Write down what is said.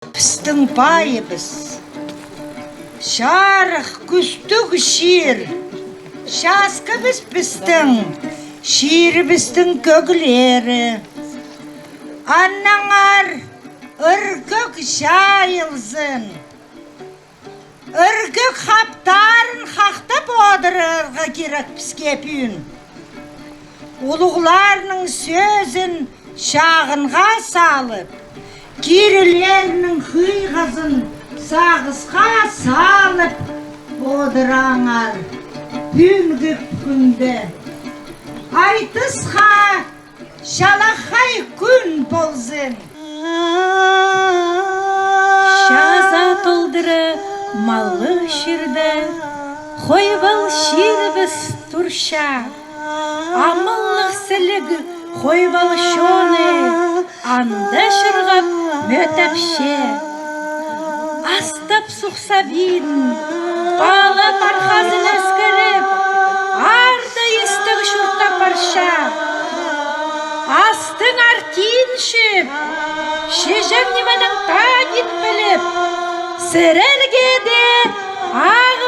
Біздің байыбыз, жарық күстік шир, шаскыбыз біздің, ширіміздің көгілері. Аннаңар үргік жайылзын, үргік хаптарын хақтап одырырға керек бізге пүйін. Улуғларының сөзін шағынға салып, кирілерінің хыйғазын сағызға салып одыраңар бүңгі күнді. Айтысқа шалақай күн болзын. Шаза толдыры малы ширді, хойвал ширбіз турша. Амыллық сіліг хойвал шоны, анда шырғап мөтәпше. Астап сұқса бейін, бала пархазын өскіріп, арды естіг шұрта парша. Астың артин шөп, шежім немінің тадин біліп, сірерге де ақ